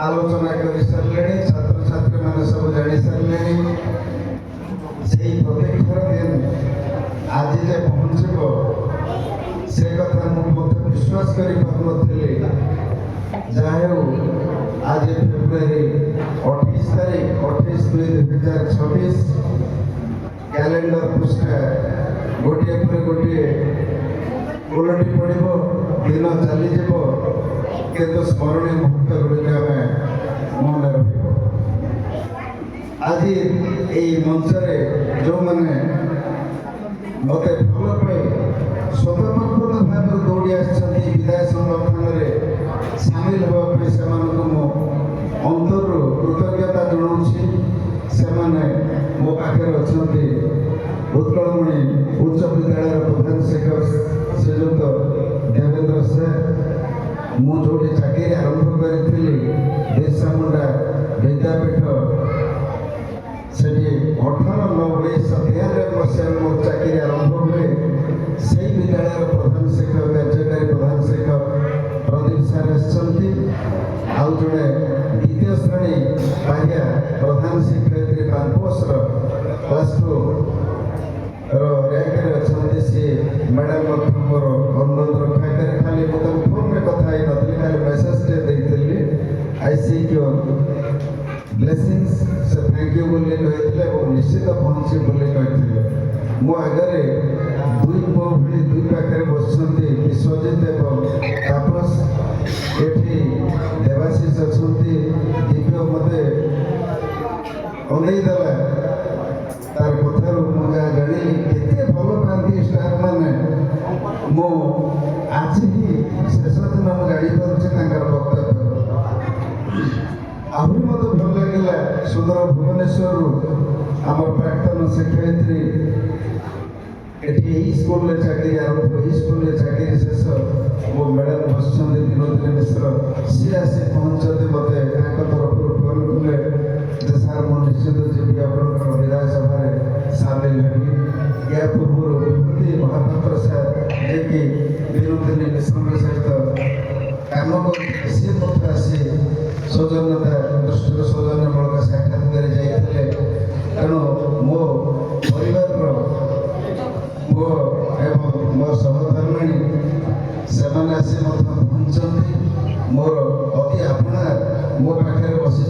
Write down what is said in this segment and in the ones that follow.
आलोचना कर सारे छात्र छात्री मैंने सब जानी सारे से प्रत्येक दिन आज जे पहुँचब से कथा मुझे विश्वास कर आज फेब्रुआरी 28 तारीख 28/2/2026 कैलेंडर पृष्ठा गोटे पर गोटे उलटी पड़ दिन चलीज किंतु स्मरणीय मुहूर्त गुड़िक आम मन रख आज ये मंचरे जो मैंने मत भल पाए स्वतंत्र भाव दौड़ी विदाय संगठन सामिल होगापी से अंतर कृतज्ञता जनाऊँगी से मो पाखे अच्छा उत्कलमणि उच्च विद्यालय प्रधान शिक्षक श्रीजुक्त देवेंद्र से मुझे चाकरी आरंभ करी बिरसा मुंडा विद्यापीठ से 1893 मसीह मोर चाकरी आरंभ हुए से विद्यालय प्रधान शिक्षक कार्यकारी प्रधान शिक्षक प्रदीप सार आउ जड़े द्वितीय श्रेणी बाह्या प्रधान शिक्षयित्री कैंपस क्लास 2 रैंक अच्छा सी मैडम मोर अनुरोध रक्षा कर खाली मुझे फोन में कथा नी खाली मेसेज देती आई सी योर ब्लेसिंग्स से थैंक यू बोली कहते निश्चित पहुँची बोली कहते मो आगे दुई पुओ भि दुई पाखे बस विश्वजित एवं तापस ये देवाशीष अच्छा दिव्य मत अनेदेला तार कथार मुझे जानी के भल पाती स्टाफ मैंने मो आज ही शेष दिन मुझे जापर वक्तव्य आहरी मत भल लगे सुंदर भुवनेश्वर आम प्राक्तन शिक्षयित्री ये स्कूल में चाकरी आरंभ स्कूल में चाकरी शेष मो मैडम बस विनोदिनी मिश्र सी आसी पहुँचते मत तरफ फोन कले सार मो निश्चित जी आप विधाय सभा सामिल हेबी या पूर्व विभूति महापात्र सार जे विनोदिनी मिश्र सहित कम कर सी आसी सौजन्यता दृष्टि सौजन्यमूलक साक्षात्कार जाते तेणु मो परिवार मो एवं मोर सहधर्मिणी से आसी पहुँचती मोर अति आपना मो पाखे बसी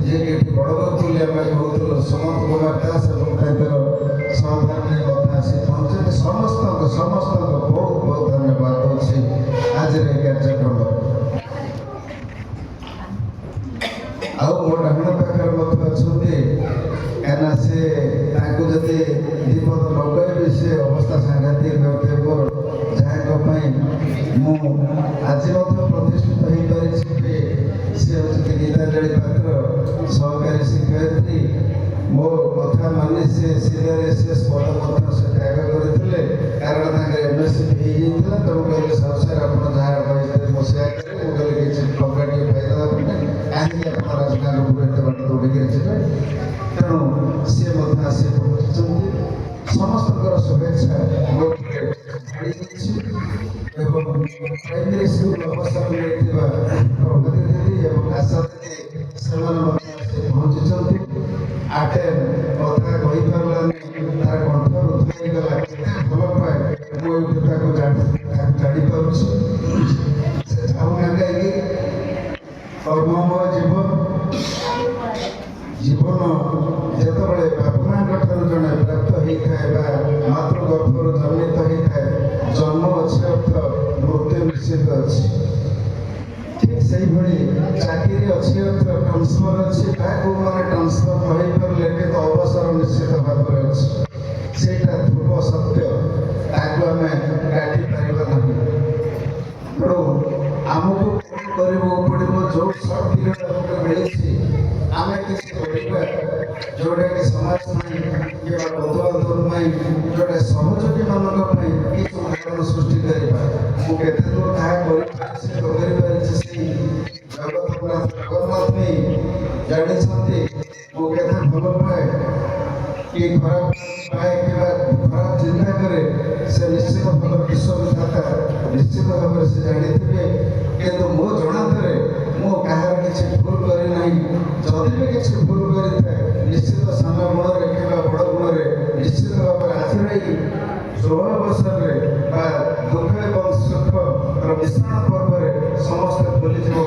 जे कि बड़ बोली आम कहूँ सुमंत कुमार दास और सहधर्मिणी मत आसी पहुँचते समस्त समस्त बहुत बहुत धन्यवाद दूसरी आज कार्यक्रम आउ मो डाण पाखे मत अच्छा से जदि दीपद लगे से अवस्था सांघातिक होते मोर जहाँ मु आज प्रतिष्ठित हो पारि सी हूँ गीतांजलि पात्र सहकारी शिक्षयित्री मो कथा मानि से सीनियर पद से त्याग करते कारण एमएससी हो तेणु कहले सब सर आप जहाँ कहते मुझे कहले किसी टंका टे फायदा कहीं आप राजगार एत बाट दौड़े जी तेणु सी आसी पहुँची समस्त शुभेच्छा प्राइमरी स्कूल अवसर मिलता प्रगति दीदी और आशा दीदी से पहुँची आटेन कथा कहीपारानी तार कंठ रुद्ध भल पाए मुझे से चाहूना कहीं कर्ममय जीवन जीवन जिते बापमा जड़े प्राप्त होता है मातृगर्भर जन्मित होता है जन्म अच्छे अर्थ मृत्यु निश्चित अच्छी ठीक से चाकरी अच्छी अर्थ ट्रांसफर अच्छी मैंने ट्रांसफर नहीं पारे कि अवसर निश्चित भाव में अच्छी से ध्रुव सत्य आम काटी पार ना तेणु आमको कौन पड़ो जो शक्ति मिली आम किसी जोटा कि समाज कि बंधुबांधव जोटा सहयोगी मान किसी उदाहरण सृष्टि मुझे दूर जगन्नाथ जगन्नाथ जानी मुझे भल पाए कि खराब पाए कि खराब चिंता करे से निश्चित भल विश्वविधाता निश्चित भाव से जानी थे कि मो जनाते मो कह କିଛି ଭୁଲ କରିଥାଏ ନିଶ୍ଚିତ ସାନ ଗୁଣରେ କିମ୍ବା ବଡ଼ ଗୁଣରେ ନିଶ୍ଚିତ ଭାବରେ ଆଜିର ଏଇ ଶୁଭ ଅବସରରେ ବା ଦୁଃଖ ଏବଂ ସୁଖର ମିଶ୍ରଣ ପର୍ବରେ ସମସ୍ତେ ଭୁଲିଯିବ।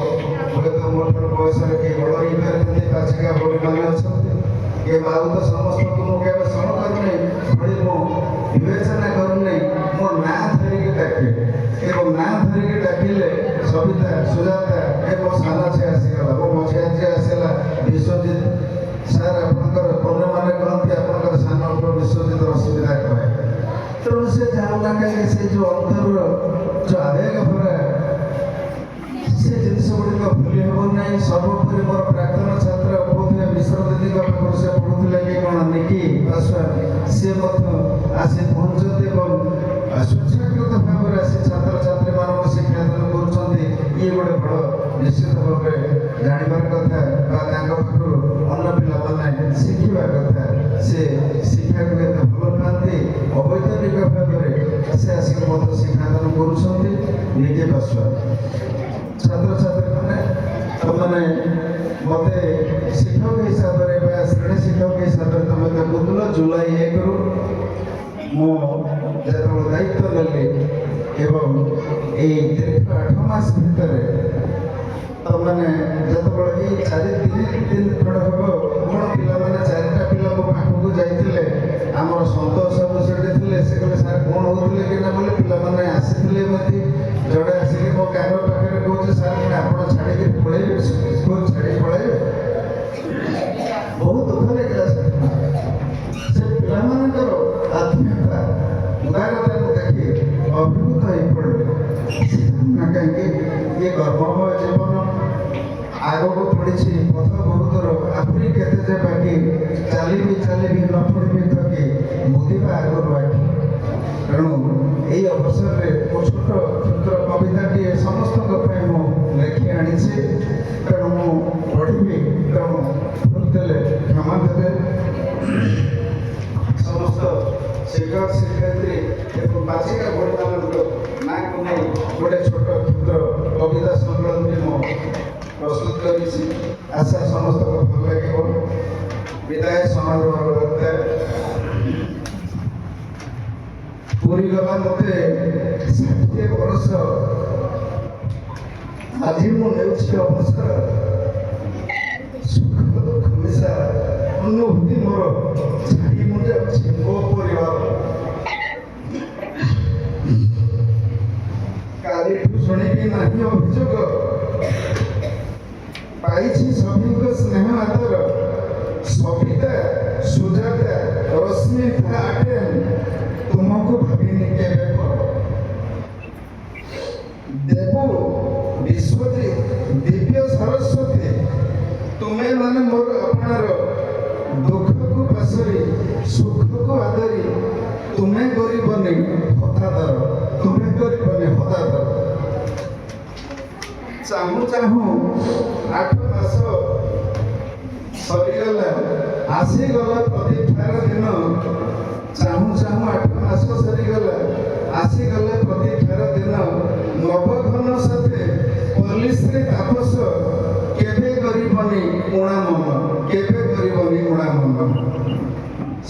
ହୁଏତ ମୋ ଠାରୁ ବୟସରେ କିଏ ବଡ଼ ହେଇପାରିଥାନ୍ତି, ପାଚିକା ଭଉଣୀମାନେ ଅଛନ୍ତି, କିଏ ଆଉ ତ ସମସ୍ତଙ୍କୁ ମୁଁ କେବେ ସମ କରୁନି ଭଳି ମୁଁ ବିବେଚନା କରୁନି। ମୋ ନାଁ ଧରିକି ଡାକେ ଏବଂ ନାଁ ଧରିକି ଡାକିଲେ ସବିତା, ସୁଜାତା ଏ ମୋ ସାନ ଝିଅ ଆସିଗଲା, ମୋ ମଝିଆ ଝିଅ ଆସିଲା ବିଶ୍ୱଜିତ। ସାର୍ ଆପଣଙ୍କର ଅନ୍ୟମାନେ କହନ୍ତି ଆପଣଙ୍କର ସାନ ପୁଅ ବିଶ୍ୱଜିତ ଅସୁବିଧା କହେ। ତେଣୁ ସେ ଯାଉନା କାହିଁକି ସେ ଯେଉଁ ଅନ୍ତରର ଯେଉଁ ଆବେଗ ଭରା ସେ ଜିନିଷ ଗୁଡ଼ିକ ଭୁଲି ହେବ ନାହିଁ। ସର୍ବୋପରି ମୋର ପ୍ରାକ୍ତନ ଛାତ୍ର ବୋଧହୁଏ ମିଶ୍ର ଦିଦିଙ୍କ ପାଖରୁ ସେ ପଢ଼ୁଥିଲେ କି କ'ଣ ନିକି ପାଶ୍ୱାନ, ସିଏ ମଧ୍ୟ ଆସି ପହଞ୍ଚନ୍ତି ଏବଂ ସ୍ୱଚ୍ଛାକୃତ ଭାବରେ ଆସି ଛାତ୍ରଛାତ୍ରୀମାନଙ୍କୁ ଶିକ୍ଷାଦାନ କରୁଛନ୍ତି। ଇଏ ଗୋଟେ ବଡ଼ ନିଶ୍ଚିତ ଭାବରେ ଜାଣିବାର କଥା ବା ତାଙ୍କ ପାଖରୁ ଅନ୍ୟ ପିଲାମାନେ ଶିଖିବା କଥା। ସେ ଶିକ୍ଷାକୁ ଏତେ ଭଲ ପାଆନ୍ତି, ଅବୈତନିକ ଭାବରେ ସେ ଆସିକି ମଧ୍ୟ ଶିକ୍ଷାଦାନ କରୁଛନ୍ତି। ନିକି ପାଶ୍ୱାନ ଛାତ୍ରଛାତ୍ରୀମାନେ ତମାନେ ମୋତେ ଶିକ୍ଷକ ହିସାବରେ ବା ଶ୍ରେଣୀ ଶିକ୍ଷକ ହିସାବରେ ତମେ ତ ବୁଝିଲ ଜୁଲାଇ 1ରୁ ମୁଁ ଯେତେବେଳେ ଦାୟିତ୍ୱ ନେଲି ଏବଂ ଏଇ ଦୀର୍ଘ 8 ମାସ ଭିତରେ ତମାନେ ଯେତେବେଳେ ଏଇ 4 ଦିନ ଖଣ୍ଡେ ହେବ କ'ଣ ପିଲାମାନେ 4ଟା ପିଲା ମୋ ପାଖକୁ ଯାଇଥିଲେ, ଆମର ସନ୍ତୋଷ ବାବୁ ସେଠି ଥିଲେ। ସେ କହିଲେ ସାର୍ କ'ଣ ହେଉଥିଲେ କି ନା ବୋଲେ ପିଲାମାନେ ଆସିଥିଲେ ଏମିତି ଜଣେ ଆସିକି ମୋ କାନ ପାଖରେ କହୁଛି ସାର୍ ଆପଣ ଛାଡ଼ିକି ପଳେଇବେ, ସ୍କୁଲ ଛାଡ଼ିକି ପଳେଇବେ। ବହୁତ ଦୁଃଖ ଲାଗିଲା ସେ ପିଲାମାନଙ୍କର ଆତ୍ମୀୟତା ଉଦାରତାକୁ ଦେଖି ଅଭିଭୂତ ହେଇପଡ଼ିଲେ। ନା କାହିଁକି ଇଏ ଗର୍ଭମୟ ଜୀବନ ଆଗକୁ ପଡ଼ିଛି, ପଥ ବହୁତର ଆହୁରି କେତେ ଯେ ବାକି, ଚାଲିବି ଚାଲିବି ନ ପଡ଼ିବି ଥକି ବୁଧିବା ଆଗରୁ ଆଖି। ତେଣୁ ଏଇ ଅବସରରେ ମୋ ଛୋଟ କ୍ଷୁଦ୍ର କବିତାଟିଏ ସମସ୍ତଙ୍କ ପାଇଁ ମୁଁ ଲେଖି ଆଣିଛି। ତେଣୁ ମୁଁ ପଢ଼ିବି, ତେଣୁ ଦେଲେ କ୍ଷମା ଦେବେ। ସମସ୍ତ ଶିକ୍ଷକ ଶିକ୍ଷୟିତ୍ରୀ ଏବଂ ପାଚିକା ଭଉଣୀମାନଙ୍କ ନାଁକୁ ନେଇ ଗୋଟେ ଛୋଟ କ୍ଷୁଦ୍ର କବିତା ସଂକଳନଟି ମୁଁ ପ୍ରସ୍ତୁତ କରିଛି। ଆଶା ସମସ୍ତଙ୍କୁ ଭଲ ଲାଗିବ। ବିଦାୟ ସମାରୋହର ବକ୍ତା ପୁରୀଗଲା ମୋତେ 60 ବର୍ଷ, ଆଜି ମୁଁ ନେଉଛି ଅବସର। ସୁଖ ଦୁଃଖ ମିଶା ଅନୁଭୂତି ମୋର ଛାଡ଼ି ମୁଁ ଯାଉଛି ମୋ ପରିବାର। କାଲିଠୁ ଶୁଣିବି ନାହିଁ ଅଭିଯୋଗ, ପାଇଛି ସଭିଙ୍କ ସ୍ନେହ ଆଦର। ସବିତା, ସୁଜାତା, ରଶ୍ମିତା ଆଟେନ୍ ତୁମକୁ ଭାବିନି କେବେ ପର। ଦେବୁ, ବିଶ୍ୱଜିତ, ଦିବ୍ୟ ସରସ୍ୱତୀ ତୁମେ ମାନେ ମୋର ଆପଣାର। ଦୁଃଖକୁ ପାଶରି ସୁଖକୁ ଆଦରି ତୁମେ କରିବନି ହତାଦର, ତୁମେ କରିବନି ହତାଦର। ଚାହୁଁ ଚାହୁଁ 8 ମାସ ସରିଗଲା, ଆସିଗଲା ପ୍ରତୀକ୍ଷାର ଦିନ। ଚାହୁଁ ଚାହୁଁ 8 ମାସ ସରିଗଲା, ଆସିଗଲା ପ୍ରତୀକ୍ଷାର ଦିନ। ନବଘନ ସାଥେ ପଲିଶ୍ରୀ ତାପସ କେବେ କରିବନି ଉଣା ମନ, କେବେ କରିବନି ଉଣା ମନ।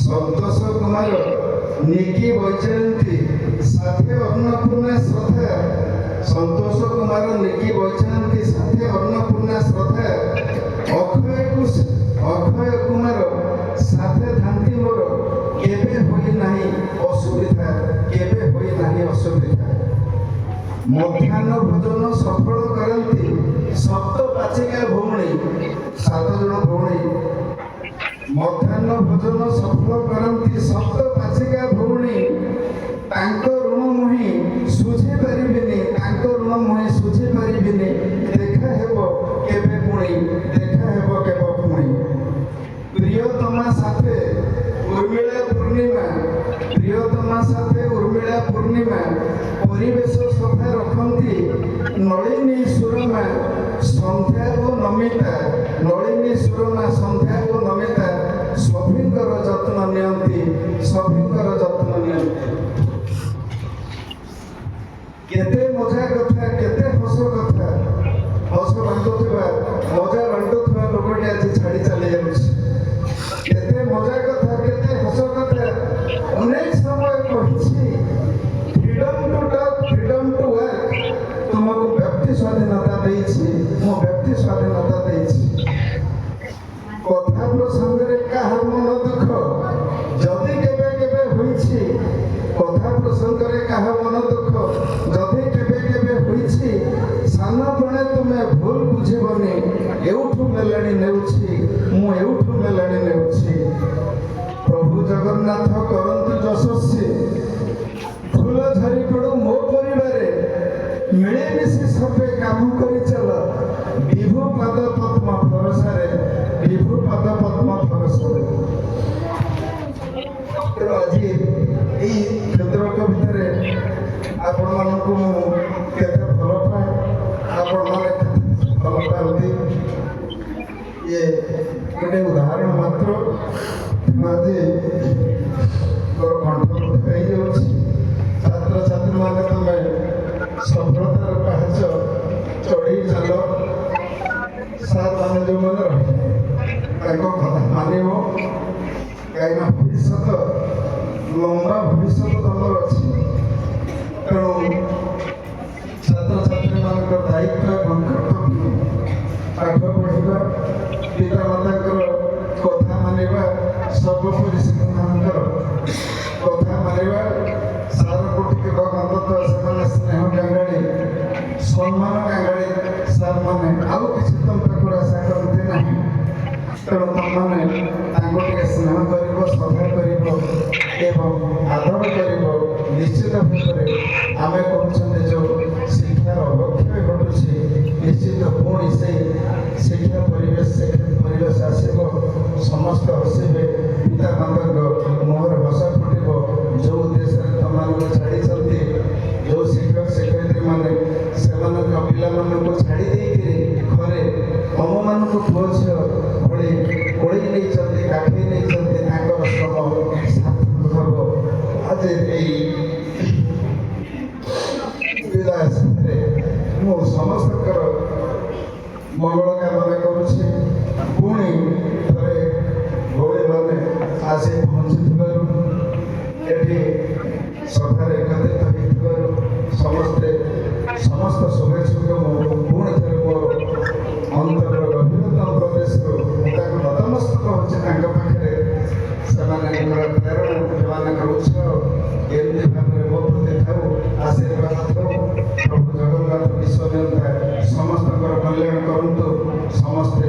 ସନ୍ତୋଷ କୁମାର, ନିକି ବୈଜୟନ୍ତୀ ସାଥେ ଅନ୍ନପୂର୍ଣ୍ଣା ଶ୍ରଦ୍ଧା। ସନ୍ତୋଷ କୁମାର, ନିକି ବୈଜୟନ୍ତୀ ସାଥେ ଅନ୍ନପୂର୍ଣ୍ଣା ଶ୍ରଦ୍ଧା। ଅକ୍ଷୟ କୁମାର ସାଥେ ଥାନ୍ତି ମୋର, କେବେ ହୋଇ ନାହିଁ ଅସୁବିଧା, କେବେ ହୋଇ ନାହିଁ ଅସୁବିଧା। ମଧ୍ୟାହ୍ନ ଭୋଜନ ସଫଳ କରନ୍ତି 7 ପାଚିକା ଭଉଣୀ, 7 ଜଣ ଭଉଣୀ। ମଧ୍ୟାହ୍ନ ଭୋଜନ ସଫଳ କରନ୍ତି 7 ପାଚିକା ଭଉଣୀ। ତାଙ୍କ ଋଣ ମୁହିଁ ଶୁଝି ପାରିବିନି, ତାଙ୍କ ଋଣ ମୁହିଁ ଶୁଝି ପାରିବିନି। ଦେଖା ହେବ କେବେ ପୁଣି, ଦେଖା ହେବ କେବେ ପୁଣି। ପ୍ରିୟତମା ସାଥେ ଉର୍ମିଳା ପୂର୍ଣ୍ଣିମା, ପ୍ରିୟତମା ସାଥେ ଉର୍ମିଳା ପୂର୍ଣ୍ଣିମା। ପରିବେଶ ସଫା ରଖନ୍ତି ନଳିନୀ ସୁରମା, ସନ୍ଧ୍ୟା ଓ ନମିତା। ନଳିନୀ ସୁରମା, ସନ୍ଧ୍ୟା ଓ ନମିତା ସଭିଙ୍କର ଯତ୍ନ ନିଅନ୍ତି। ବାଣ୍ଟୁଥିବା ମଜା ବାଣ୍ଟୁଥିବା ଲୋକଟି ଆଜି ଛାଡ଼ି ଚାଲି ଯାଉଛି। କେତେ ମଜା କଥା, କେତେ ହସ କଥା ଅନେକ ସମୟ କହିଛି। Freedom to talk, freedom to work ତୁମକୁ ବ୍ୟକ୍ତି ସ୍ୱାଧୀନତା ଦେଇଛି, ମୁଁ ବ୍ୟକ୍ତି ସ୍ୱାଧୀନତା ଦେଇଛି। କଥା ପ୍ରସଙ୍ଗରେ କାହା ମନ ଦୁଃଖ ଯଦି କେବେ କେବେ ହୋଇଛି, କଥା ପ୍ରସଙ୍ଗରେ କାହା ମନ ଦୁଃଖ ଯଦି କେବେ କେବେ ହୋଇଛି, ସାନପଣେ ତୁମେ ଭୁଲ ବୁଝିବନି। ଏଉଠୁ ମେଲାଣି ନେଉଛି, ମୁଁ ଏଉଠୁ ମେଲାଣି ନେଉଛି। ପ୍ରଭୁ ଜଗନ୍ନାଥ କରନ୍ତୁ ଯଶସ୍ୱୀ, ଫୁଲ ଝରି ପଡ଼ୁ ମୋ ପରିବାରେ, ମିଳିମିଶି ସବେ କାମ କରି ଚାଲ, ବିଭୁ ପାଦ ପଦ୍ମ ଭରସାରେ, ବିଭୁ ପାଦ ପଦ୍ମ ଭରସାରେ। ତେଣୁ ଆଜି ଏଇ କ୍ଷୁଦ୍ରକ ଭିତରେ ଆପଣମାନଙ୍କୁ ମୁଁ କେତେ ଭଲ ପାଏ, ଆପଣମାନେ କେତେ ଭଲ ପାଆନ୍ତି, ଇଏ ଗୋଟେ ଉଦାହରଣ ମାତ୍ର। ଆଜି ମୋର କଣ୍ଠବୃଦ୍ଧ ହେଇଯାଉଛି। ଛାତ୍ରଛାତ୍ରୀମାନେ ତମେ ସଫଳତାର ପାହାଚ ଚଢ଼େଇ ଚାଲ। ସାର୍ମାନେ ଯେଉଁମାନେ ରହିଲେ ତାଙ୍କ କଥା ମାନିବ, କାହିଁକିନା ଭବିଷ୍ୟତ ଲମ୍ବା ଭବିଷ୍ୟତ ତମର ଅଛି। ତେଣୁ ଛାତ୍ରଛାତ୍ରୀମାନଙ୍କର ଦାୟିତ୍ୱ ଏବଂ କର୍ତ୍ତବ୍ୟ ପାଠ ପଢ଼ିବା, ପିତାମାତାଙ୍କର କଥା ମାନିବା, ସର୍ବୋପରି ସେମାନଙ୍କର କଥା ମାନିବା। ସାରଙ୍କୁ ଟିକେ ଅନ୍ତତଃ ସେମାନେ ସ୍ନେହ କାଙ୍ଗାଳି, ସମ୍ମାନ କାଙ୍ଗାଳି ସାର୍ମାନେ ଆଉ କିଛି ତମ ପାଖରୁ ଆଶା କରନ୍ତି ନାହିଁ। ତେଣୁ ତମମାନେ ତାଙ୍କୁ ଟିକେ ସ୍ନେହ କରିବ, ଶ୍ରଦ୍ଧା କରିବ ଏବଂ ଆଦର କରିବ। ନିଶ୍ଚିତ ଭାବରେ ଆମେ କହୁଛନ୍ତି ଯେଉଁ ଶିକ୍ଷାର ଅବକ୍ଷୟ ଘଟୁଛି, ନିଶ୍ଚିତ ପୁଣି ସେଇ ଶିକ୍ଷା ପରିବେଶ ଆସିବ। ସମସ୍ତେ ହସିବେ, ପିତାମାତାଙ୍କ ମୁହଁରେ ହସ ଫୁଟିବ। ଯେଉଁ ଦେଶରେ ତମମାନଙ୍କୁ ଛାଡ଼ିଛନ୍ତି, ଯେଉଁ ଶିକ୍ଷକ ଶିକ୍ଷୟିତ୍ରୀମାନେ ସେମାନଙ୍କ ପିଲାମାନଙ୍କୁ ଛାଡ଼ି ଦେଇକିରି ଘରେ ତମମାନଙ୍କୁ ପୁଅ ଝିଅ ଭଳି କୋଳେଇ ନେଇଛନ୍ତି, କାଖେଇ ନେଇଛନ୍ତି, ତାଙ୍କର ଶ୍ରମ ସାର୍ଥକ ହେବ। ଆଜି ଏଇ ବିଦାୟ ସମୟରେ ମୁଁ ସମସ୍ତଙ୍କର ମଙ୍ଗଳ କାମନା କରୁଛି। ପୁଣି ଥରେ ଭଉଣୀମାନେ ଆସି ପହଞ୍ଚିଥିବାରୁ, ଏଠି ସଭାରେ ଏକତ୍ରିତ ହୋଇଥିବାରୁ ସମସ୍ତ ଶୁଭେଚ୍ଛୁକ ମୁଁ ପୁଣି ଥରେ ମୋର ଅନ୍ତରର ଗଭୀରତମ ପ୍ରଦେଶରୁ ତାଙ୍କୁ ନତମସ୍ତକ ହେଉଛି ତାଙ୍କ ପାଖରେ। ସେମାନଙ୍କର ପ୍ରେରଣା, ସେମାନଙ୍କର ଉତ୍ସାହ ଏମିତି ଭାବରେ ମୋ ପ୍ରତି ଥାଉ, ଆଶୀର୍ବାଦ ଥାଉ। ପ୍ରଭୁ ଜଗନ୍ନାଥ ବିଶ୍ୱ ସମସ୍ତଙ୍କର କଲ୍ୟାଣ କରନ୍ତୁ। ସମସ୍ତେ